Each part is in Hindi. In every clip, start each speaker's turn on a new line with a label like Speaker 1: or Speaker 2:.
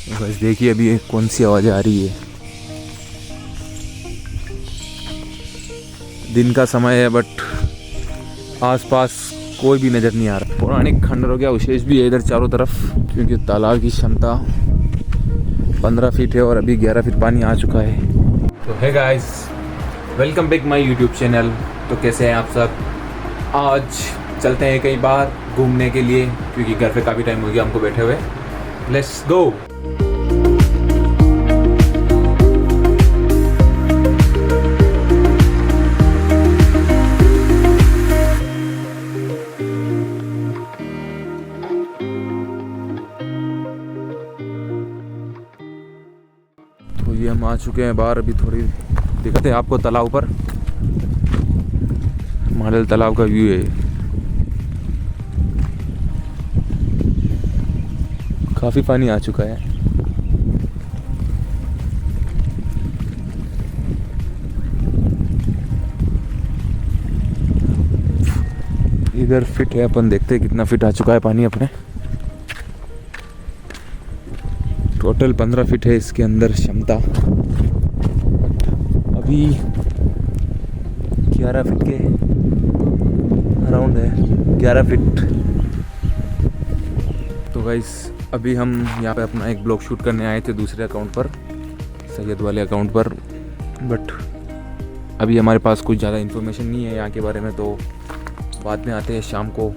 Speaker 1: बस देखिए अभी कौन सी आवाज़ आ रही है। दिन का समय है बट आसपास कोई भी नज़र नहीं आ रहा। पौराणिक खंडरों के अवशेष भी है इधर चारों तरफ, क्योंकि तालाब की क्षमता 15 फीट है और अभी 11 फीट पानी आ चुका है। तो है guys, welcome back my YouTube channel. तो कैसे हैं आप सब? आज चलते हैं कहीं बाहर घूमने के लिए, क्योंकि घर पे काफ़ी टाइम हो गया हमको बैठे हुए। Let's go. तो ये हम आ चुके हैं बाहर। अभी थोड़ी दिखते हैं आपको तालाब पर, मॉडल तालाब का व्यू है। काफ़ी पानी आ चुका है। इधर फिट है, अपन देखते हैं कितना फिट आ चुका है पानी अपने। टोटल 15 फीट है इसके अंदर क्षमता, अभी 11 फीट के अराउंड है, 11 फीट। तो गाइस अभी हम यहाँ पे अपना एक ब्लॉग शूट करने आए थे दूसरे अकाउंट पर, सैयद वाले अकाउंट पर, बट अभी हमारे पास कुछ ज़्यादा इन्फॉर्मेशन नहीं है यहाँ के बारे में, तो बाद में आते हैं शाम को।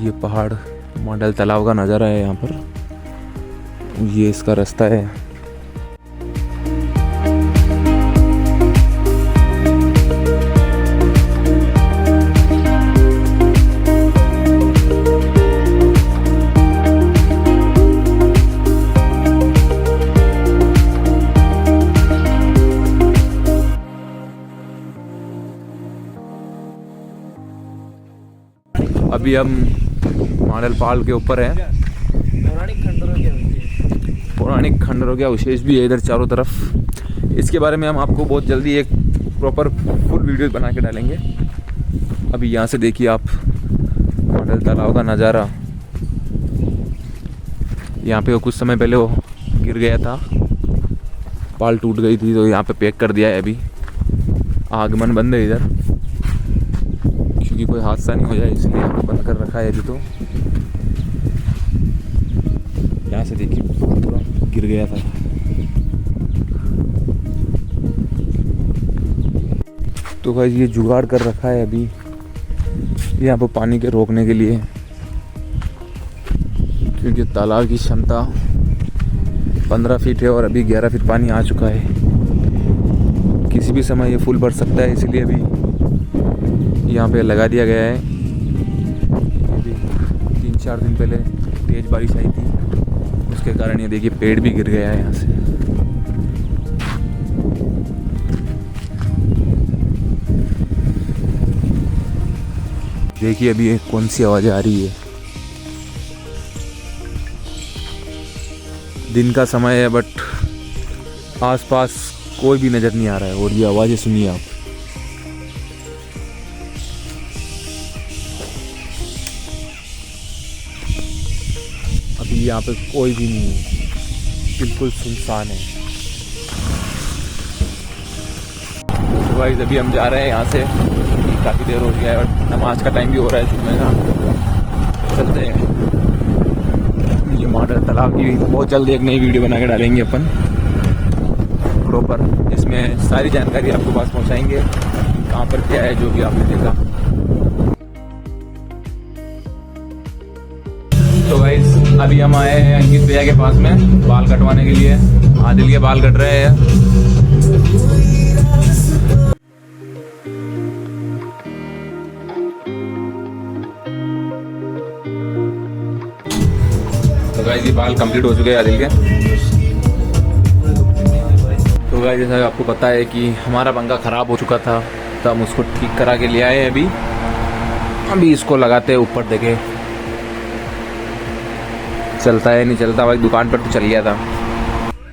Speaker 1: ये पहाड़ मॉडल तालाब का नज़ारा है यहाँ पर, ये इसका रास्ता है। अभी हम मॉडल पहाड़ के ऊपर हैं। पौराणिक खंडरों के अवशेष भी है इधर चारों तरफ। इसके बारे में हम आपको बहुत जल्दी एक प्रॉपर फुल वीडियो बना के डालेंगे। अभी यहाँ से देखिए आप मॉडल तालाब का नज़ारा। यहाँ पे वो कुछ समय पहले वो गिर गया था, पाल टूट गई थी, तो यहाँ पे पैक कर दिया है। अभी आगमन बंद है इधर, क्योंकि कोई हादसा नहीं हो जाए इसलिए यहाँ पे बंद कर रखा है अभी। तो यहाँ से देखिए पूरा गिर गया था। तो भाई ये जुगाड़ कर रखा है अभी यहाँ पर पानी के रोकने के लिए, क्योंकि तालाब की क्षमता 15 फीट है और अभी 11 फीट पानी आ चुका है। किसी भी समय ये फुल भर सकता है, इसलिए अभी यहाँ पे लगा दिया गया है। अभी 3-4 दिन पहले तेज़ बारिश आई थी, उसके कारण ये देखिए पेड़ भी गिर गया है यहाँ से। देखिए अभी कौन सी आवाज़ आ रही है। दिन का समय है बट आसपास कोई भी नज़र नहीं आ रहा है, और ये आवाज़ें सुनिए आप। अभी यहाँ पे कोई भी नहीं है, बिल्कुल सुनसान है। तो गाइस अभी हम जा रहे हैं यहाँ से, काफ़ी देर हो गया है और नमाज का टाइम भी हो रहा है सुबह का। चलते हैं। ये मॉडल तालाब की बहुत जल्द एक नई वीडियो बना के डालेंगे अपन प्रॉपर, इसमें सारी जानकारी आपको पास पहुँचाएंगे, कहाँ पर क्या है जो भी आपने देखा। तो गाइस अभी हम आए हैं अंकित भैया के पास में बाल कटवाने के लिए। आदिल के बाल कट रहे हैं। तो गाइस ये बाल कंप्लीट हो चुके हैं आदिल के। तो गाइस जैसा आपको पता है कि हमारा पंखा ख़राब हो चुका था, तो हम उसको ठीक करा के ले आए हैं। अभी इसको लगाते हैं ऊपर, देखे चलता है नहीं चलता। भाई दुकान पर तो चल गया था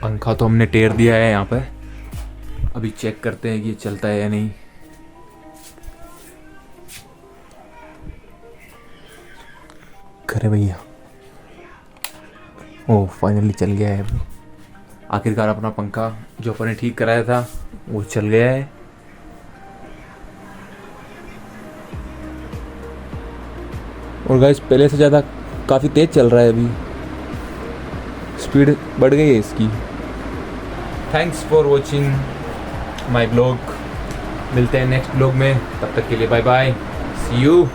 Speaker 1: पंखा, तो हमने टेर दिया है यहाँ पे। अभी चेक करते हैं कि चलता है या नहीं। करे भैया ओह फाइनली चल गया है वो। आखिरकार अपना पंखा जो अपन ने ठीक कराया था वो चल गया है। और गाइस पहले से ज़्यादा काफ़ी तेज़ चल रहा है, अभी स्पीड बढ़ गई है इसकी। Thanks for watching my blog. मिलते हैं नेक्स्ट ब्लॉग में, तब तक के लिए बाय बाय, सी यू।